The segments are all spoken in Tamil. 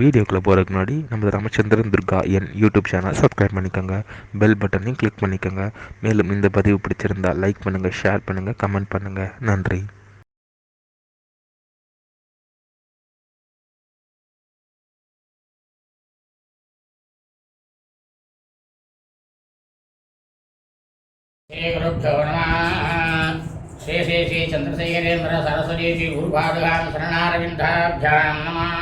வீடியோக்குள்ளே போகிறதுக்கு முன்னாடி நம்ம ராமச்சந்திரன் துர்கா என் யூடியூப் சேனல் சப்ஸ்கிரைப் பண்ணிக்கோங்க, பெல் பட்டனையும் கிளிக் பண்ணிக்கோங்க. மேலும் இந்த பதிவு பிடிச்சிருந்தால் லைக் பண்ணுங்கள், ஷேர் பண்ணுங்கள், கமெண்ட் பண்ணுங்கள். நன்றி. श्री गुरुभ्यो नमः। श्री श्री श्री चंद्रशेखरेन्द्र सरस्वती श्री गुरुपादुकां शरणारविन्दाभ्यां नमः।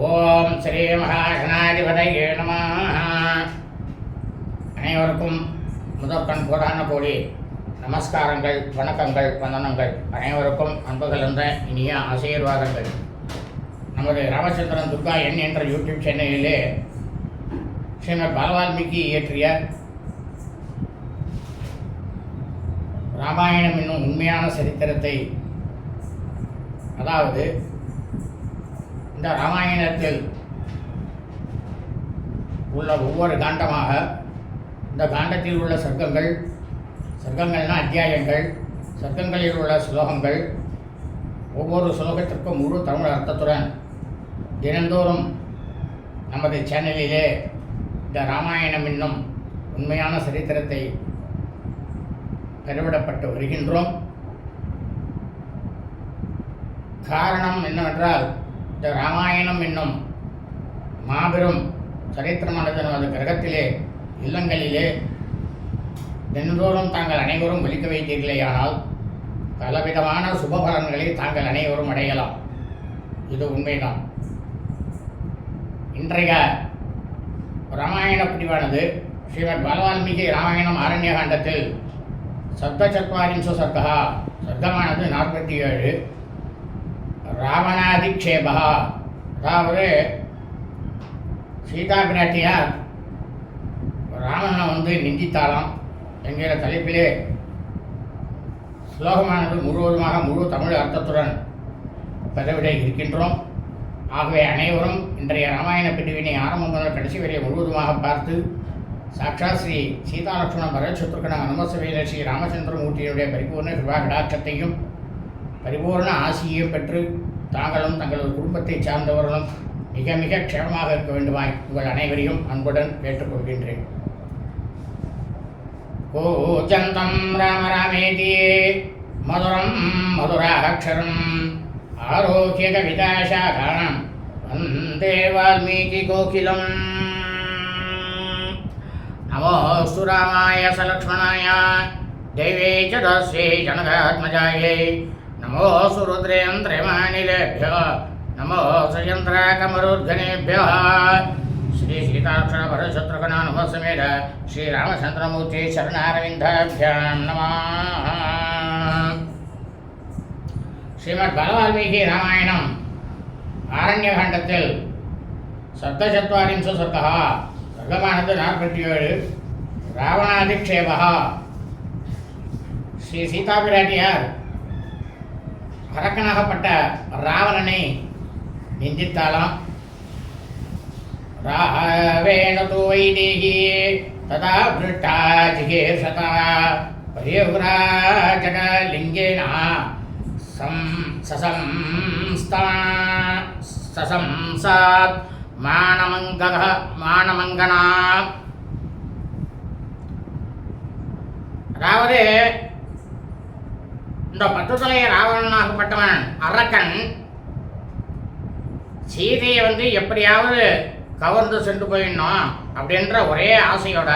ओम श्री महागणाधिपतये नमः। அனைவருக்கும் முதற்கண் கோடான கோடி நமஸ்காரங்கள், வணக்கங்கள், வந்தனங்கள். அனைவருக்கும் அன்பு கலந்த இனிய ஆசீர்வாதங்கள். நமது ராமச்சந்திரன் துர்கா என் என்ற யூடியூப் சேனலிலே ஸ்ரீமத் பாலவால்மீகி இயற்றிய ராமாயணம் என்னும் உண்மையான சரித்திரத்தை, அதாவது இந்த ராமாயணத்தில் உள்ள ஒவ்வொரு காண்டமாக, இந்த காண்டத்தில் உள்ள சர்க்கங்கள்னா அத்தியாயங்கள், சர்க்கங்களில் உள்ள ஸ்லோகங்கள், ஒவ்வொரு ஸ்லோகத்திற்கும் முழு தமிழ் அர்த்தத்துடன் தினந்தோறும் நமது சேனலிலே இந்த ராமாயணம் என்னும் உண்மையான சரித்திரத்தை பெருவிடப்பட்டு வருகின்றோம். காரணம் என்னவென்றால், இந்த ராமாயணம் என்னும் மாபெரும் சரித்திரமானது நமது கிரகத்திலே, இல்லங்களிலே தினந்தோறும் தாங்கள் அனைவரும் ஒலிக்க வைத்தீர்களேயானால் பலவிதமான சுபபலன்களை தாங்கள் அனைவரும் அடையலாம். இது உண்மைதான். இன்றைய ராமாயண பிரிவானது ஸ்ரீமத் பாலவால்மீகி ராமாயணம் ஆரண்யகாண்டத்தில் சப்தச்சத்வாரிம்சு சர்க்கா, சர்க்கமானது 47. ராவணாதிக்ஷேபா, அதாவது சீதா பிராட்டியார் ராவணனை நிந்தித்தாளாம் என்கிற தலைப்பிலே ஸ்லோகமானது முழுவதுமாக முழு தமிழ் அர்த்தத்துடன் பெறவிட இருக்கின்றோம். ஆகவே அனைவரும் இன்றைய ராமாயண பிரிவினை ஆரம்பம் முதல் கடைசி வரை முழுவதுமாக பார்த்து சாட்சாத் ஸ்ரீ சீதாலட்சுமண பரத்சத்ருகன அனுமசபையில ஸ்ரீ ராமச்சந்திரமூர்த்தியினுடைய பரிபூர்ண கிருபா கடாட்சத்தையும் பரிபூர்ண ஆசியையும் பெற்று தாங்களும் தங்களது குடும்பத்தை சார்ந்தவர்களும் மிக மிக க்ஷேமமாக இருக்க வேண்டுமாய் உங்கள் அனைவரையும் அன்புடன் கேட்டுக்கொள்கின்றேன். கோஜந்தம் ராம ராமேதியே மதுரம் மதுராட்சரம் ஆரோக்கிய கவிதாசாகாரம் வந்தே வால்மீகி கோகிலம். நமோஸ்து ராமாய சலக்ஷ்மணாய தேவே ச தஸ்யை ஜனகாத்மஜாயை நமோஸ்து ருத்ரேந்திரமானிலேभ्यो நமோஸ்து யந்திரகமருத்கணேभ्यो. ஸ்ரீ சீதாலக்ஷ்மண பரத்சத்ருகன நமசமேத ஸ்ரீ ராமச்சந்திரமூர்த்தி சரணாரவிந்தாभ्यां நமः. ஸ்ரீமத் பாலவால்மீகி ராமாயணம் ஆரண்யகாண்டத்தில் சப்தச்சத்வாரிம்சு சர்க்கா, சர்க்கமானது 47. ராவணாதிக்ஷேபா, ஸ்ரீ சீதா பிராட்டியார் அரக்கனாகப்பட்ட ராவணனை நிந்தித்தாளாம். ராவேண து வைதேகி ததா பிருஷ்டா ஜிகேஷதா பரிவ்ராஜகலிங்கேன சசம்சாத் மானமங்கனா. அதாவது இந்த 10 தலை ராவணனாகப்பட்டவன் அரக்கன் சீதையை எப்படியாவது கவர்ந்து சென்று போயிடணும் அப்படின்ற ஒரே ஆசையோட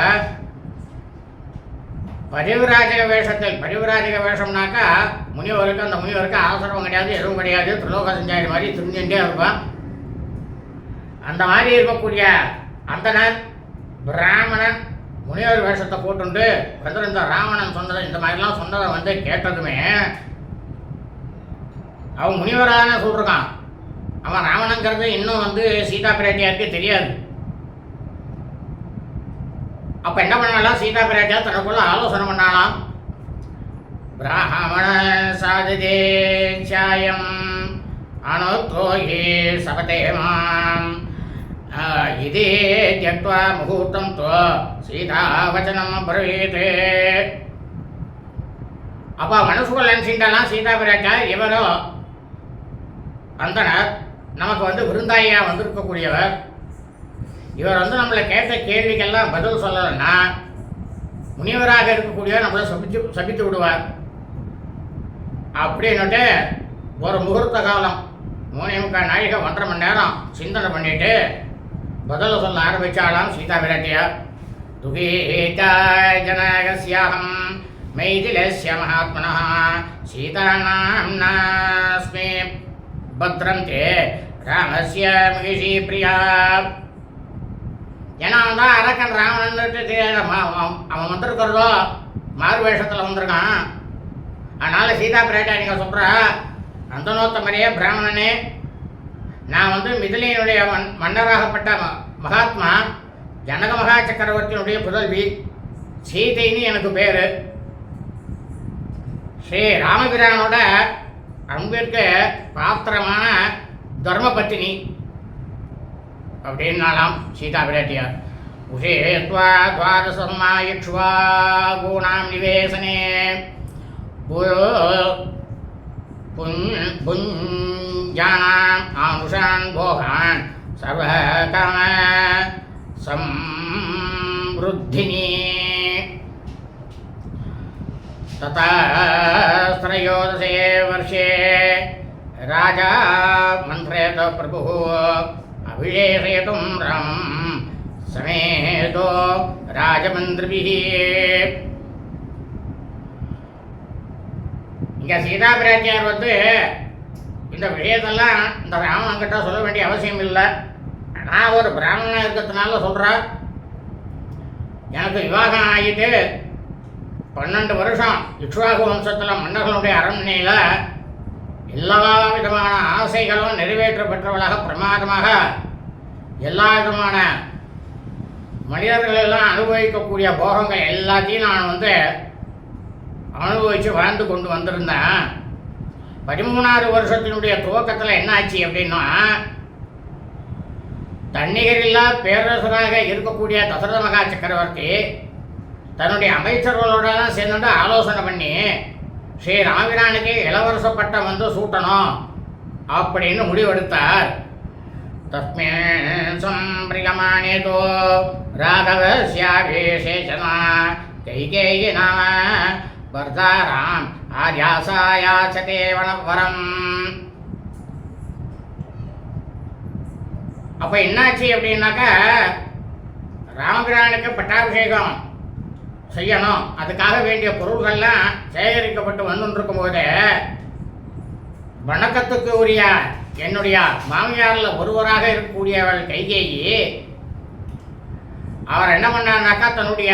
பரிவிராஜக வேஷத்தில், பரிவிராஜக வேஷம்னாக்கா முனிவருக்கு, அந்த முனிவருக்கு அவசரம் கிடையாது, எதுவும் கிடையாது, திரிலோக சஞ்சாரி மாதிரி திரிஞ்சுட்டே இருப்பான். அந்த மாதிரி இருக்கக்கூடிய அந்தனர் பிராமணன் முனிவர் வேஷத்தை போட்டுண்டு இந்த ராவணன் சொன்னதை, இந்த மாதிரிலாம் சொன்னதை கேட்டதுமே அவன் முனிவரான சொல்றான். அவன் ராவணங்கிறது இன்னும் சீதா பிராட்டியாருக்கு தெரியாது. அப்போ என்ன பண்ணலாம், சீதா பிராட்டியார் தனக்குள்ள ஆலோசனை பண்ணாலாம். பிராமண சாதிதேச்சாயம் அனுத்ரோஹி சபதே மாம் இதே தியக்த்வா முகூர்த்தம் துவ சீதா வச்சனம் பிரவீதே. அப்போ மனசுக்குள்ள நினச்சிட்டாலாம் சீதா பிராட்டியார், இவரோ அந்தனர் நமக்கு வந்து விருந்தாளியாக வந்திருக்கக்கூடியவர். இவர் வந்து நம்மளை கேட்ட கேள்விக்கெல்லாம் பதில் சொல்லலைன்னா முனிவராக இருக்கக்கூடியவர் நம்மளை சபித்து விடுவார். அப்படின்னுட்டு ஒரு முகூர்த்த காலம் 3.25 நாழிகை 1.5 மணி நேரம் சிந்தனை பண்ணிட்டு பதில் சொல்ல ஆரம்பித்தாலாம் சீதா பிராட்டியார். துகீதாய் ஜனகஸ்யாஹம் மைதிலஸ்ய மகாத்மனः சீதாநாம்னாஸ்மி பத்ரந்தே ராமஸ்ய மகிஷி பிரியா. ஏன்னா அவன் தான் அரக்கன் ராமன்ட்டு அவன் வந்திருக்கிறதோ மாறு வேஷத்தில் வந்திருக்கான். அதனால் சீதா பிராட்டியா நீங்கள் சொல்கிற அந்த நோத்தமரையே பிராமணனே, நான் வந்து மிதிலையினுடைய மன்னராகப்பட்ட மகாத்மா ஜனக மகா சக்கரவர்த்தியினுடைய புதல்வி சீதைன்னு எனக்கு பேர். ஸ்ரீ ராமபிரானோட அன்பிற்கு பாத்திரமான தர்மபத்தினி அப்படின்னாலாம் சீதா பிராட்டியார். உஷேத்வா துவாதசமா இக்ஷ்வா கூணாம் நிவேசனே புஞ்சானாம் ஆமுஷான் போகான் சர்வகாம சம்ருத்தினி தத்ரயோதசே வருஷே ராஜா மந்திரேத பிரபு அபிஷேகயதும் ராமம் சமேதோ ராஜமந்திரிபிஹி. இங்கே சீதா பிராட்டியார் வந்து இந்த விஷயத்தெல்லாம் இந்த ராமன்கிட்ட சொல்ல வேண்டிய அவசியம் இல்லை. நான் ஒரு பிராமணனாக இருக்கிறதுனால சொல்கிறேன். எனக்கு விவாகம் ஆகிட்டு 12 வருஷம் இக்ஷ்வாகு வம்சத்தில் மன்னர்களுடைய அரண்மனையில் எல்லா விதமான ஆசைகளும் நிறைவேற்றப்பெற்றவளாக பிரமாதமாக எல்லா விதமான மனிதர்களெல்லாம் அனுபவிக்கக்கூடிய போகங்கள் எல்லாத்தையும் நான் வந்து அனுபவித்து வாழ்ந்து கொண்டு வந்திருந்தேன். 13வது வருஷத்தினுடைய துவக்கத்தில் என்ன ஆச்சு அப்படின்னா, தன்னிகரில்லா பேரரசராக இருக்கக்கூடிய தசரத மகா சக்கரவர்த்தி தன்னுடைய அமைச்சர்களோடலாம் சேர்ந்து ஆலோசனை பண்ணி ஸ்ரீ ராமபிரானுக்கு இளவரச பட்டம் வந்து சூட்டணும் அப்படின்னு முடிவெடுத்தார். தஸ்மின் சம்பிரியமானேதோ ராகவஸ்யாபிஷேசனா கைகேயி நாம வர்தாராம் ஆர்யாசாயாச்சதே வனம். அப்போ என்னாச்சு அப்படின்னாக்கா, ராமபிரானுக்கு பட்டாபிஷேகம் செய்யணும், அதுக்காக வேண்டிய பொருள்கள்லாம் சேகரிக்கப்பட்டு வந்துருக்கும் போது வணக்கத்துக்கு உரிய என்னுடைய மாமியாரில் ஒருவராக இருக்கக்கூடியவள் கைகேயி அவர் என்ன பண்ணார்னாக்கா, தன்னுடைய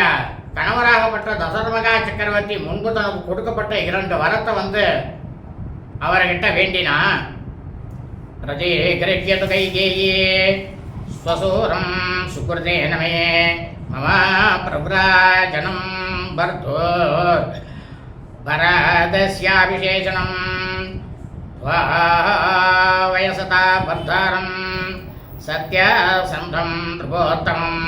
கணவராகப்பட்ட தசரத மகா சக்கரவர்த்தி முன்பு தனக்கு கொடுக்கப்பட்ட 2 வரத்தை வந்து அவர்கிட்ட வேண்டினா. ரஜே கிரகியது கைகேயி ஸ்வசூரம் சுக்ருதே நமே மம பிரவ்ராஜனம் பர்தோர் வரதஸ்யாபிஷேஷனம் வயசதா பர்தாரம் சத்யசந்தம் பிரபோத்தமம்.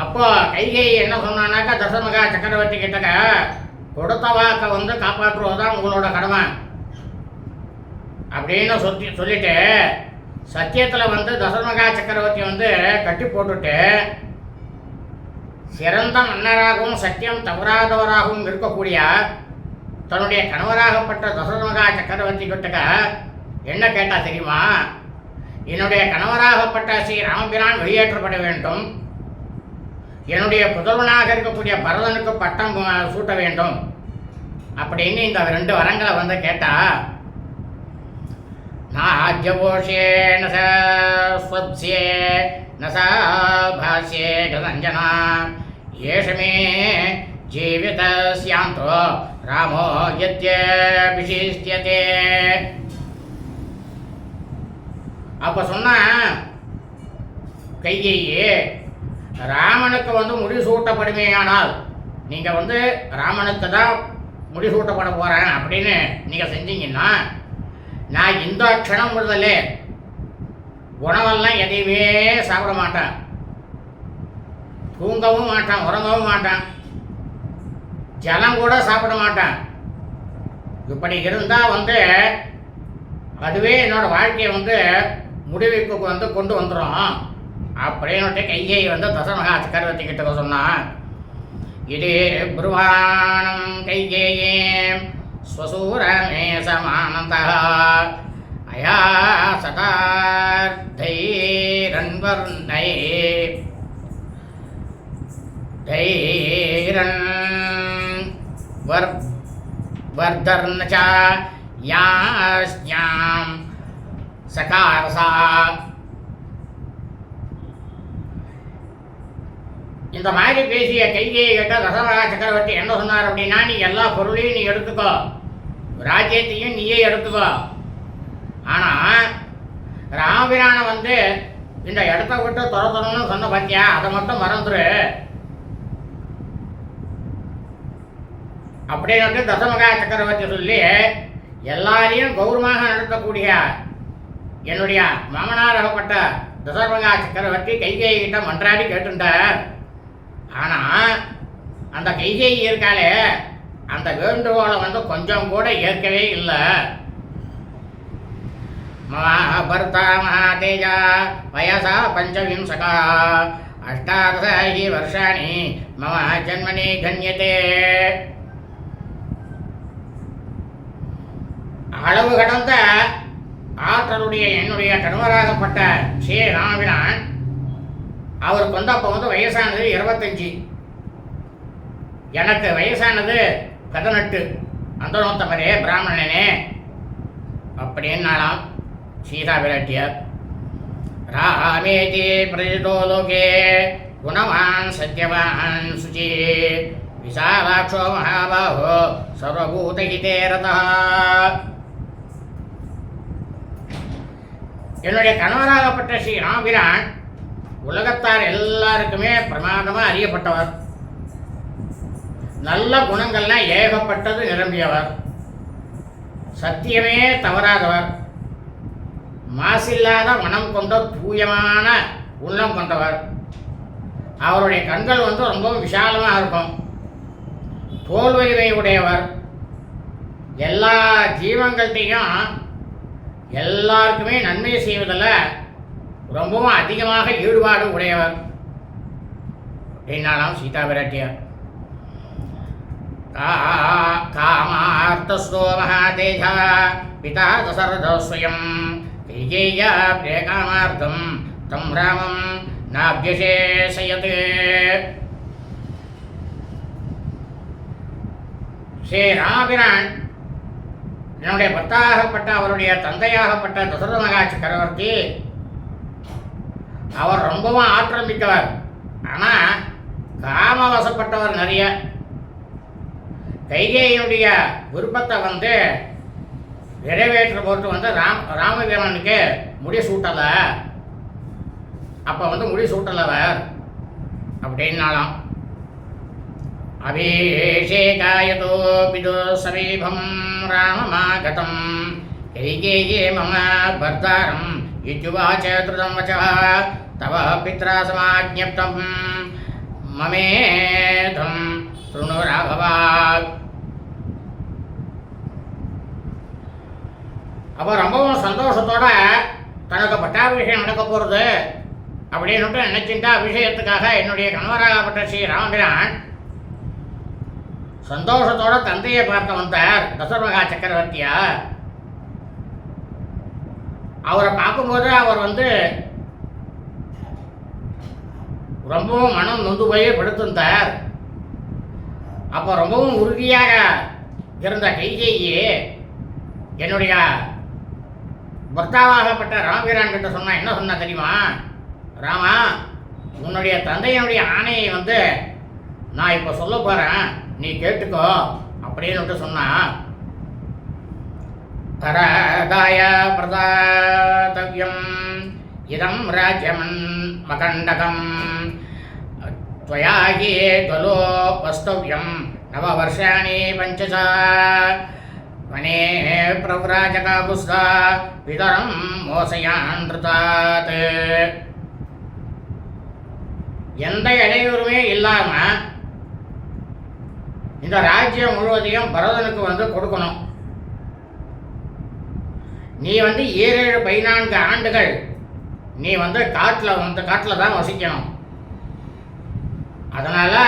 அப்போ கைகை என்ன சொன்னானாக்கா, தசரத சக்கரவர்த்தி கிட்டக்க கொடுத்த வாக்கை வந்து காப்பாற்றுவதுதான் உங்களோட கடமை அப்படின்னு சொல்லிட்டு சத்தியத்தில் வந்து தசரத சக்கரவர்த்தி வந்து கட்டி போட்டுட்டு சிறந்த மன்னராகவும் சத்தியம் தவறாதவராகவும் இருக்கக்கூடிய தன்னுடைய கணவராகப்பட்ட தசரத சக்கரவர்த்தி கிட்டக்க என்ன கேட்டா தெரியுமா, என்னுடைய கணவராகப்பட்ட ஸ்ரீ ராமபிரான் வெளியேற்றப்பட வேண்டும், என்னுடைய புதல்வனாக இருக்கக்கூடிய பரதனுக்கு பட்டம் சூட்ட வேண்டும் அப்படின்னு இந்த 2 வரங்களை வந்து கேட்டா. நாஜ்யவோஷே நஸ்வத்ஸ்யே நசா பாஸ்யே கதஞ்சனா ஏஷமே ஜீவிதஸ்யாந்தோ ராமோ யத்யபிஷிஷ்யதே. அப்போ சொன்னா கைகேயி, ராமனுக்கு வந்து முடிசூட்டப்படுமேயானால் நீங்கள் வந்து ராமனுக்கு தான் முடிசூட்டப்பட போகிறேன் அப்படின்னு நீங்கள் செஞ்சீங்கன்னா, நான் இந்த க்ஷணம் முதலே உணவெல்லாம் எதையுமே சாப்பிட மாட்டேன், தூங்கவும் மாட்டேன், உறங்கவும் மாட்டேன், ஜலம் கூட சாப்பிட மாட்டேன். இப்படி இருந்தால் வந்து அதுவே என்னோட வாழ்க்கையை வந்து முடிவுக்கு வந்து கொண்டு வந்துடும் அப்படின்னு கையை வந்து தசமகா சக்கரவர்த்தி கிட்ட சொன்னான். இது புருவாணம் கைகேயே ஸ்வசூரமே சமானந்தா அயா சதார்த்தைரன்வர்ணை தைரன் வர்தர்ணச்ச யாஸ்யாம் சகாரசா. இந்த மாதிரி பேசிய கையை கேட்ட தசரதா சக்கரவர்த்தி என்ன சொன்னார் அப்படின்னா, நீ எல்லா பொருளையும் நீ எடுத்துக்கோ, ராஜ்யத்தையும் நீயே எடுத்துக்கோ, ஆனால் ராமபிரானை வந்து இந்த இடத்த விட்டு துரத்தணும்னு சொன்ன பார்த்தியா, அதை மட்டும் மறந்துரு அப்படின்னு தசமகா சக்கரவர்த்தி சொல்லி எல்லாரையும் கௌரவமாக நடத்தக்கூடிய என்னுடைய மாமனாராகப்பட்ட தசமகா சக்கரவர்த்தி கைகேயி கிட்ட மன்றாடி கேட்டுட்டார். ஆனால் அந்த கைகேயி இருக்காளே அந்த வேண்டுகோளை வந்து கொஞ்சம் கூட ஏற்கவே இல்லை. மகாபர்த்தா மகாதேஜா வயசா பஞ்சவிம்சகா அஷ்டாதசி வருஷாணி மம ஜன்மனி கண்யதே. அளவு கடந்த ஆற்றலுடைய என்னுடைய கணவராகப்பட்ட ஸ்ரீ ராமபிரான் அவருக்கு வந்து அப்போ வந்து வயசானது 25, எனக்கு வயசானது 18. அந்த நோத்தமரே பிராமணனே அப்படின்னாலாம் சீதா விராட்டியார். ராமேதி பிரஜிதோ லோகே குணவான் சத்யவான் சுச்சி விசாலாட்சோ மகாபாஹோ சர்வபூதஹிதே ரதா. என்னுடைய கணவராகப்பட்ட ஸ்ரீ ராமபிரான் உலகத்தார் எல்லாருக்குமே பிரமாதமாக அறியப்பட்டவர், நல்ல குணங்கள்லாம் ஏகப்பட்டது நிரம்பியவர், சத்தியமே தவறாதவர், மாசில்லாத மனம் கொண்ட தூயமான உள்ளம் கொண்டவர். அவருடைய கண்கள் வந்து ரொம்பவும் விசாலமாக இருக்கும், தோல் வலிமை உடையவர், எல்லா ஜீவங்கள்கிட்டையும் எல்லாருக்குமே நன்மை செய்வதில் ரொம்பவும் அதிகமாக ஈடுபாடு உடையவர் அப்படின்னாலாம் சீதா பிராட்டியார். காமார்த்தஸ்தோ மகாதேஜா பிதா தசரதஸ்வயம் கைகேயா பிரேகாமார்த்தம் தம் ராமம் நாபியசேஷயத். ஸ்ரீ ராமபிரான் என்னுடைய பர்த்தாகப்பட்ட அவருடைய தந்தையாகப்பட்ட தசரத மகா சக்கரவர்த்தி அவர் ரொம்பவும் ஆற்றல் மிக்கவர், ஆனால் காமவசப்பட்டவர் நிறைய. கைகேயினுடைய விருப்பத்தை வந்து நிறைவேற்ற பொறுத்து வந்து ராமபிரானுக்கு முடி சூட்டலை, அப்போ வந்து முடி சூட்டலவர் அப்படின்னாலாம். அபிஷேகாயதோ பிதோ சமீபம் ராமமாகதம் கைகேயே மம பர்தாரம் இத்யுவாச திருதம் வசः தவ பித்ரா சமாஜ்ஞப்தம் மமேதம் த்ருணு ராகவா. அப்போ ரொம்பவும் சந்தோஷத்தோட தனக்கு பட்டாபிஷேகம் நடக்க போகிறது அப்படின்னு நினைச்சுட்டா அபிஷேகத்துக்காக என்னுடைய கணவராகப்பட்ட ஸ்ரீ ராமபிரான் சந்தோஷத்தோட தந்தையை பார்க்க வந்தார் தசரதா சக்கரவர்த்தியா. அவரை பார்க்கும்போது அவர் வந்து ரொம்பவும் மனம் நொந்து போய் படுத்திருந்தார். அப்போ ரொம்பவும் உறுதியாக இருந்த கைகேயி என்னுடைய பர்த்தாவாகப்பட்ட ராமபிரான் கிட்ட சொன்னா என்ன சொன்னா தெரியுமா, ராமா உன்னுடைய தந்தையினுடைய ஆணையை வந்து நான் இப்போ சொல்ல போகிறேன், நீ கேட்டுக்கோ அப்படின்னு சொன்னா. பரதாய பிரதாதவ்யம் இதம் ராஜ்யமன் மகண்டகம் त्वयाहि त्वलो वस्तव्यं नववर्षाणि पञ्चच वने प्रव्राजकाकुस्ता पितरं मोसयान्ृतात्. எந்த இடையூறுமே இல்லாமல் இந்த ராஜ்யம் முழுவதையும் பரதனுக்கு வந்து கொடுக்கணும். நீ 7-14 ஆண்டுகள் நீ காட்டில் தான் வசிக்கணும். அதனால்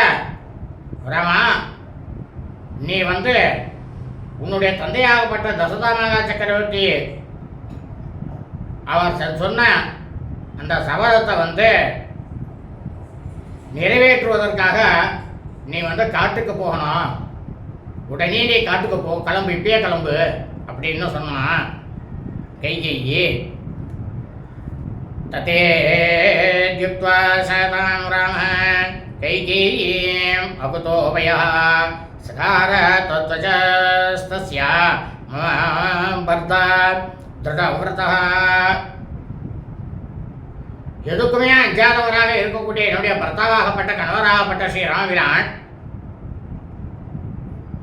ராமா, நீ உன்னுடைய தந்தையாகப்பட்ட தசதாமகா சக்கரவர்த்தி அவர் சொன்ன அந்த சபதத்தை நிறைவேற்றுவதற்காக நீ காட்டுக்கு போகணும். உடனே நீ காட்டுக்கு போ, கிளம்பு, இப்பயே கிளம்பு அப்படின்னு சொன்னான் கைகேயி. ததே தியுக்த்வா சதாம் ராம கைகேயீம் அகுதோ வயः சகார தத்வஜஸ்தஸ்யா பர்தா திருடவ்ரதः. எதுக்குமே அஞ்சாதவராக இருக்கக்கூடிய என்னுடைய பர்த்தாவாகப்பட்ட கணவராகப்பட்ட ஸ்ரீ ராமபிரான்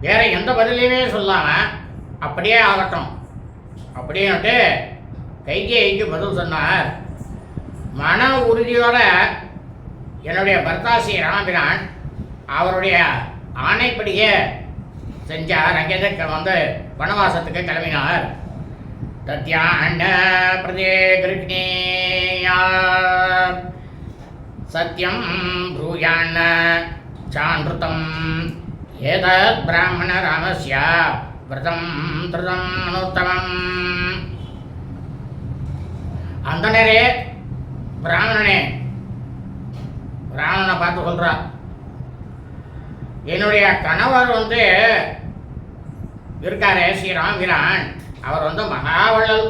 வேற எந்த பதிலையுமே சொல்லாம அப்படியே ஆகட்டும் அப்படின்ட்டு கைகேயிக்கு பதில் சொன்னார். மன உறுதியோட என்னுடைய பர்த்தா ஸ்ரீ ராமபிரான் அவருடைய ஆணைப்படியே செஞ்சார். அங்கே வனவாசத்துக்கு கிளம்பினார். தத்யாண்ட பிரதே கிருக்னேயா சத்யம் ப்ரூயாண்ண சான்ருதம் ஏதத் பிராமண ராமஸ்ய விரதம் திருதம் அனுத்தமம். அந்தனரே பிராமணனே, பிராமணனை பார்த்து சொல்றா, என்னுடைய கணவர் இருக்காரே ஸ்ரீ ராமபிரான், அவர் மகாவள்ளல்,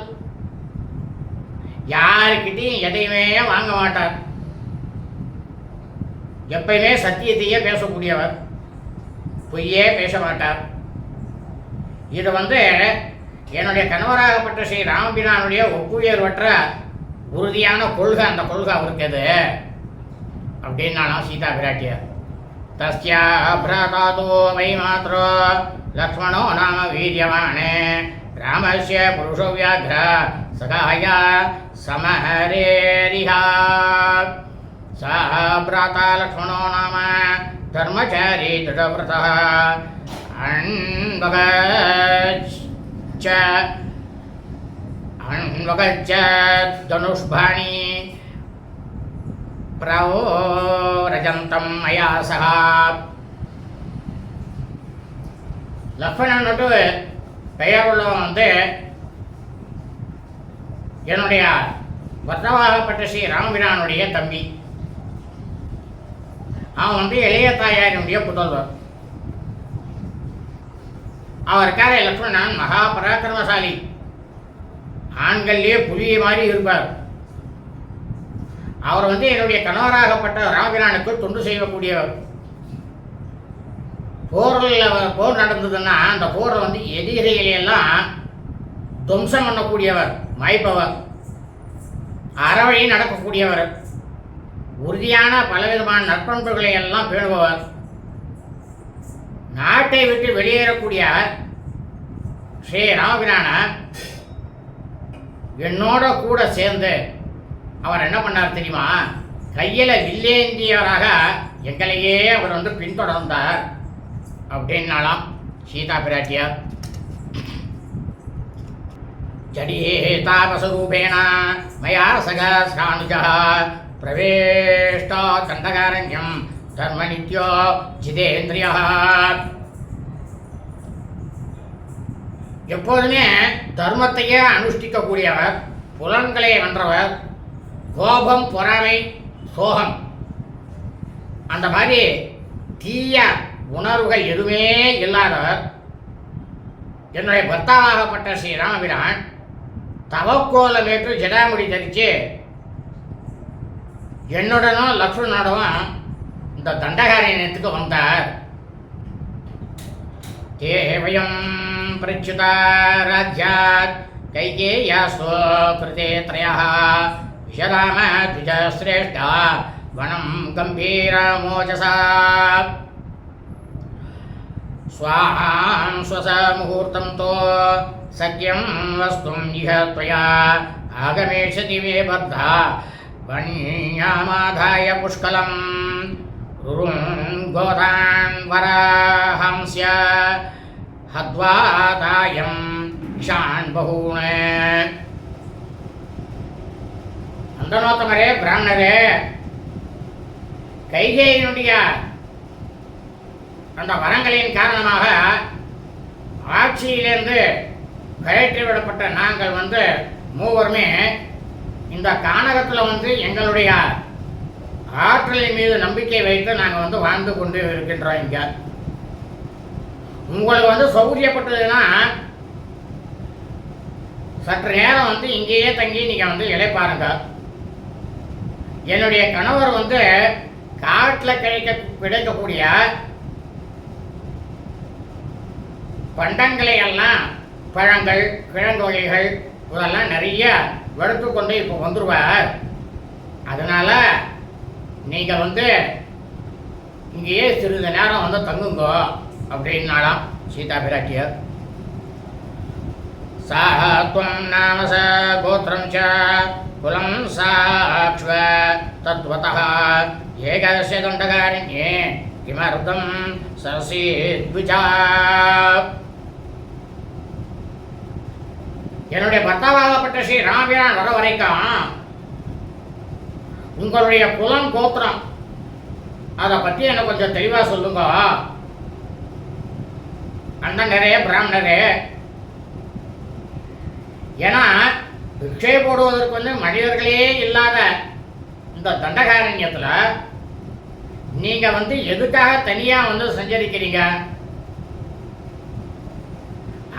யாருக்கிட்டையும் எதையுமே வாங்க மாட்டார், எப்பயுமே சத்தியத்தையே பேசக்கூடியவர், பொய்யே பேச மாட்டார். இது என்னுடைய கணவராகப்பட்ட ஸ்ரீ ராமபிரானுடைய ஒப்புயர்வற்ற உறுதியான கொள்கை. அந்த கொள்கை அவருக்கு எது அப்படின்னாலும் சீதா பிராட்டியார். தஸ்யா பிராதாதோ வை மாத்ரோ லக்ஷ்மணோ நாம வீரியமானே ராமஸ்ய புருஷோ வியாக்ர சகாய சமஹரேரிஹா. சா பிராதா லக்ஷ்மணோ நாம தர்மச்சாரி திருடவ்ரதः அன்வகச்ச தனுஷ்பாணி பிரவோரஜந்தம் மயா சஹ. லக்ஷ்மணன் பெயர் உள்ளவன் என்னுடைய பர்த்தாவாகப்பட்ட ஸ்ரீ ராமபிரானுடைய தம்பி. அவன் இளைய தாயாரினுடைய புதல்வர். அவருக்கார லக்ஷ்மணன் மகா பராக்கிரமசாலி, ஆண்கள்லேயே புலியை மாதிரி இருப்பார். அவர் என்னுடைய கணவராகப்பட்ட ராமபிரானுக்கு தொண்டு செய்யக்கூடியவர். போர் நடந்ததுன்னா அந்த போரில் எதிரிகளையெல்லாம் துவம்சம் பண்ணக்கூடியவர், மாய்ப்பவர், அறவழி நடக்கக்கூடியவர், உறுதியான பலவிதமான நற்பண்புகளை எல்லாம் பேணுபவர், நாட்டை விட்டு வெளியேறக்கூடிய ஸ்ரீ ராமபிரான என்னோட கூட சேர்ந்து அவர் என்ன பண்ணார் தெரியுமா? கையில் வில்லேந்தியவராக எங்களையே அவர் பின்தொடர்ந்தார் அப்படின்னாலாம் சீதா பிராட்டியார். ஜடீதாபஸ்வரூபேண மயா சகஸ்ரானுஜः பிரவேஷ்டோ கண்டகாரண்யம் தர்மநித்யோ ஜிதேந்திரியः. எப்போதுமே தர்மத்தையே அனுஷ்டிக்கக்கூடியவர், புலன்களை வென்றவர், கோபம், பொறாமை, சோகம் அந்த மாதிரி தீய உணர்வுகள் எதுவுமே இல்லாதவர் என்னுடைய பர்த்தாவாகப்பட்ட ஸ்ரீ ராமபிரான் தவக்கோலமேற்று ஜடாமுடி தரித்து என்னுடனும் லக்ஷ்மணனோடவும் இந்த தண்டகாரண்யத்துக்கு வந்தார். தேவயம் பிரச்சுதா ராஜ்யாத் கைகேயாஸ்தோ கிருதே த்ரயः விஷராம த்விஜஸ்ரேஷ்டா வனம் கம்பீரமோஜசா. ஸ்வாஹாம் ஸ்வச முகூர்த்தம் தோ சத்யம் வஸ்தும் இஹ த்வயா ஆகமேஷதி மே பத்தா வன்யாமாதாய புஷ்கலம் ருருங்கோதான் வராஹம்ஸ்ய ஹத்வாதாயம் ஷான் பகூன அந்தனோத்தமரே பிராமணரே, கைகேயினுடைய அந்த வரங்களின் காரணமாக ஆட்சியிலிருந்து கழற்றி விடப்பட்ட நாங்கள் மூவருமே இந்த கானகத்தில் எங்களுடைய ஆற்றலின் மீது நம்பிக்கை வைத்து நாங்கள் வாழ்ந்து கொண்டு இருக்கின்றோம். இங்கே உங்களுக்கு சௌகரியப்பட்டதுன்னா சற்று நேரம் இங்கேயே தங்கி நீங்கள் இளைப்பாருங்க. என்னுடைய கணவர் காட்டில் கிடைக்கக்கூடிய பண்டங்களை எல்லாம், பழங்கள், கிழங்கு வகைகள் இதெல்லாம் நிறைய எடுத்துக்கொண்டு இப்போ வந்துடுவார். அதனால நீங்கள் இங்கேயே சிறிது நேரம் தங்குங்க அப்படின்னாலாம் சீதா பிராட்டியர். சாத்வம் நாம ச கோத்திரம் ச குலம் சாக்ஷ்வ தத்வதः ஏகஸ்ய தண்டகாரண்யே கிமர்த்தம் சரசீத்விஜா. என்னுடைய பர்த்தாவாகப்பட்ட ஸ்ரீ ராமபிரான் வர வரைக்கும் உங்களுடைய குலம் கோத்திரம் அதை பற்றி எனக்கு கொஞ்சம் தெளிவாக சொல்லுங்க. அண்ணனரே பிராமணரே, ஏன்னா பிக்ஷை போடுவதற்கு மனிதர்களே இல்லாத இந்த தண்டகாரண்யத்தில் நீங்கள் எதுக்காக தனியாக சஞ்சரிக்கிறீங்க?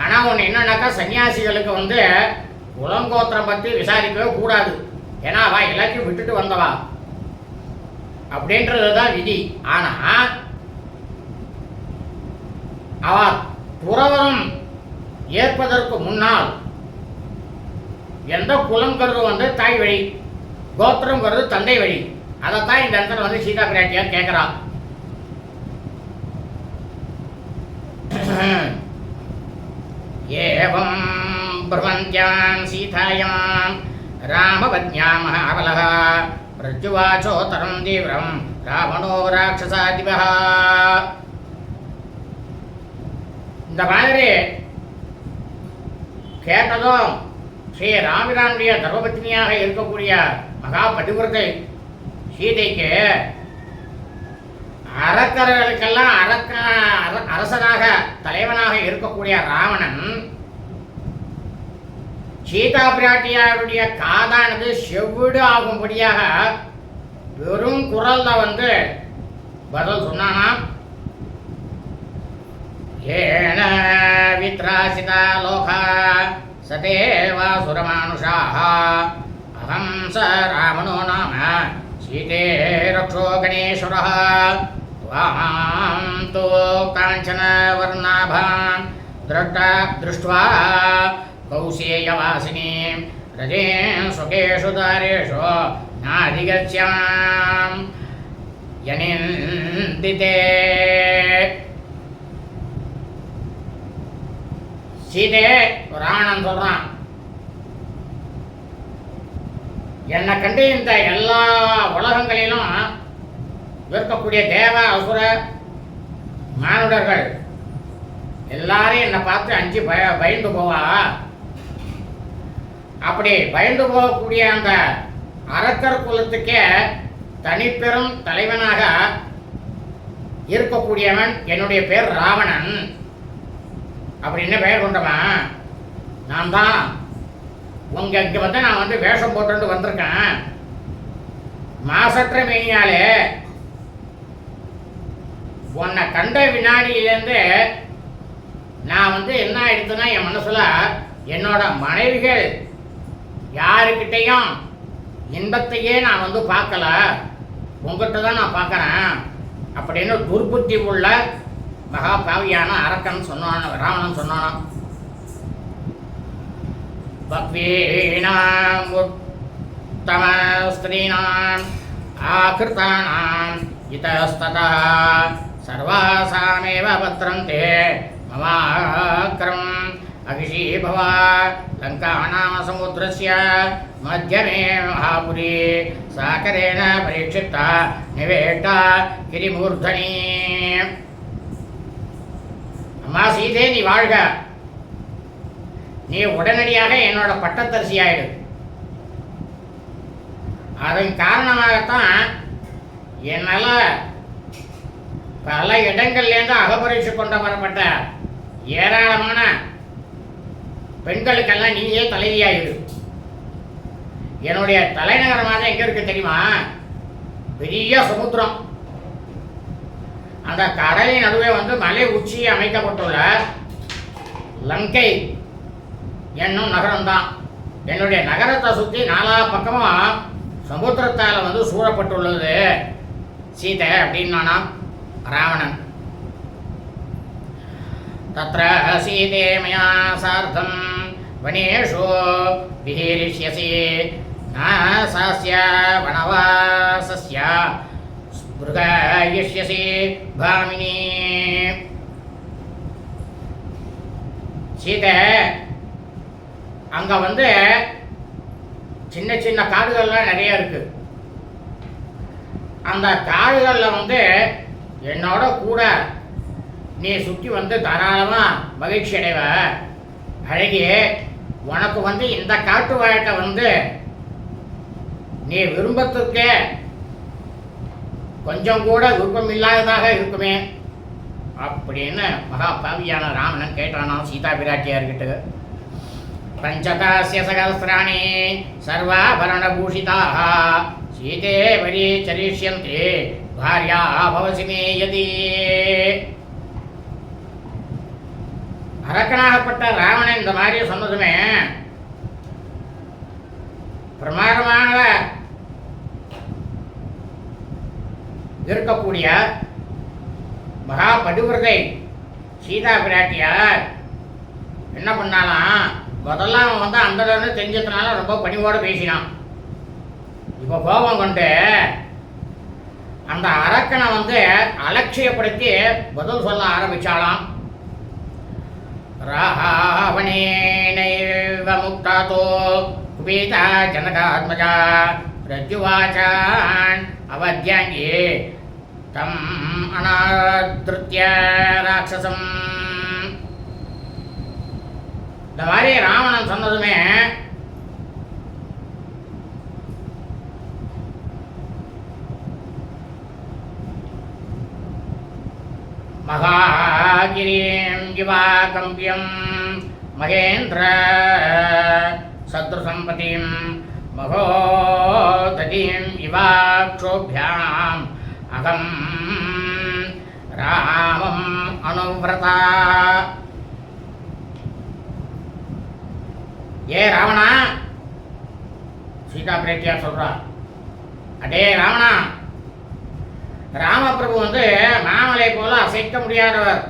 ஆனால் ஒன்று என்னன்னாக்கா, சன்னியாசிகளுக்கு குலங்கோத்திரம் பற்றி விசாரிக்கவே கூடாது. ஏன்னா அவள் எல்லாத்தையும் விட்டுட்டு வந்தவா அப்படின்றது தான் விதி. ஆனால் அவ துறவரம் ஏற்பதற்கு முன்னால் எந்த குலங்கிறது தாய் வழி, கோத்திரங்கிறது தந்தை வழி. அதைத்தான் இந்த இடத்துல சீதா பிராட்டியார் கேட்குறா. ஏவம் பிரமந்தியாம் சீதாயாம் ராமபத்யா மகாபலः பிரஜுவாச்சோத்தரம் தீவிரம் ராவணோ ராட்சசாதிபः. இந்த மாதிரி கேட்டதும் ஸ்ரீ ராமபிரானுடைய தர்மபத்னியாக இருக்கக்கூடிய மகா பதிவிரதை சீதைக்கு அரக்கர்களுக்கெல்லாம் அரசனாக தலைவனாக இருக்கக்கூடிய ராவணன் சீதா பிராட்டியாருடைய காதானது செவ்விடு ஆகும்படியாக வெறும் குரல்ல பதில் சொன்னானா. ஏன வித்ராசிதா லோகா சதேவா சுரமானுஷாः அகம் ச ராவணோ நாம சீதே ரக்ஷோ கணேஸ்வரः त्वां तो काञ्चन वर्णाभां दृष्ट्वा कौसेयवासिनीं रजें सुखेषु दारेषु नाधिगच्छां यनिन्दिते. சீதே ராவணன் சொல்றான், என்னை கண்டு இந்த எல்லா உலகங்களிலும் இருக்கக்கூடிய தேவ அசுர மானுடர்கள் எல்லாரையும் என்னை பார்த்து அஞ்சு பயந்து போவா. அப்படி பயந்து போகக்கூடிய அந்த அரக்கர் குலத்துக்கே தனிப்பெரும் தலைவனாக இருக்கக்கூடியவன் என்னுடைய பேர் ராவணன். அப்படின்னு பெயர் கொண்டவன் நான் தான். உங்க இங்க நான் வேஷம் போட்டு வந்திருக்கேன். மாசற்ற மேனியாலே உன்னை கண்ட வினாடியிலேருந்து நான் என்ன ஆயிடுச்சுன்னா, என் மனசுல என்னோட மனைவிகள் யாருக்கிட்டையும் இன்பத்தையே நான் பார்க்கல, உங்ககிட்ட தான் நான் பார்க்குறேன் அப்படின்னு துர்புத்தி உள்ள மகா பாவியான அரக்கன் சொன்னான். ராவணன் சொன்னான், பக்வீனாம் உத்தம ஸ்திரீனாம் ஆகிருதானாம் இதஸ்ததா சர்வாசாமேவ பத்ரந்தே மமாக்ரம் அகிஷீபவ லங்காநாம சமுத்திரஸ்ய மத்தியமே மகாபுரி சாகரேன பரீட்சித்தா நிவேட்டா கிரிமூர்தனி. அம்மா சீதே, நீ வாழ்க. நீ உடனடியாக என்னோட பட்டத்தரிசி ஆயிடு. அதன் காரணமாகத்தான் என்னால் பல இடங்கள்லேருந்து அகப்பரிச்சு கொண்டு வரப்பட்ட ஏராளமான பெண்களுக்கெல்லாம் நீயே தலைவியாயிடு. என்னுடைய தலைநகரமாக எங்கே இருக்கு தெரியுமா? பெரிய சமுத்திரம். அந்த கடலின் நடுவே மலை உச்சியை அமைக்கப்பட்டுள்ள லங்கை என்னும் நகரம்தான். என்னுடைய நகரத்தை சுற்றி நாலா பக்கமும் சமுத்திரத்தால் சூழப்பட்டுள்ளது சீதை அப்படின்னானா ராவணன். தத்ர சீதே மயா சார்த்தம் வனேஷு விஹீரிஷ்யசி நாசாஸ்ய வனவாசஸ்ய ஸ்பிருகாயிஷ்யசி பாமினி. சீதை அங்கே சின்ன சின்ன காடுகள்லாம் நிறைய இருக்கு. அந்த காடுகளில் என்னோட கூட நீ சுற்றி தாராளமாக மகிழ்ச்சி அடைவ. அழகி, உனக்கு இந்த காட்டு வாழ்க்கை நீ விரும்பத்துக்கே கொஞ்சம் கூட விருப்பம் இல்லாததாக இருக்குமே அப்படின்னு மகாபாவியான ராவணன் கேட்டானா சீதா பிராட்டியார்கிட்ட. பஞ்சகாஸ்ய சகஸ்ராணி சர்வாபரணபூஷிதாக சீதே பரிச்சரிஷ்யந்தே பாரியா பவசி மே யதி. அரக்கனாகப்பட்ட ராவணன் இந்த மாதிரி சொன்னதுமே பிரமாதமாக இருக்கக்கூடிய மகா பதிவிரதை சீதா பிராட்டியார் என்ன பண்ணாலாம், முதல்ல அவன் அந்த தெரிஞ்சதுனால ரொம்ப பணிவோடு பேசினான். இப்போ கோபம் கொண்டு அந்த அரக்கனை அலட்சியப்படுத்தி பதில் சொல்ல ஆரம்பிச்சாலாம். ராவணேனைவ முக்தாதோ குபீதா ஜனகாத்மஜா ரஜுவாச்சான் அவத்யாங்கி தம் அனாத்ருத்ய ராட்சசம். இந்த மாதிரி ராவணன் சொன்னதுமே மகாகிரீம் யுவாகம்பியம் மகேந்திர சத்ருசம்பதிம் மகோததீம் இவாக்ஷோபியாம் அகம் ராமம் அனுவ்ரதா. ஏ ராவணா, சீதா பிராட்டியார் சொல்றா, அடே ராவணா, ராமபிரபு மாமலை போல அசைக்க முடியாதவர்,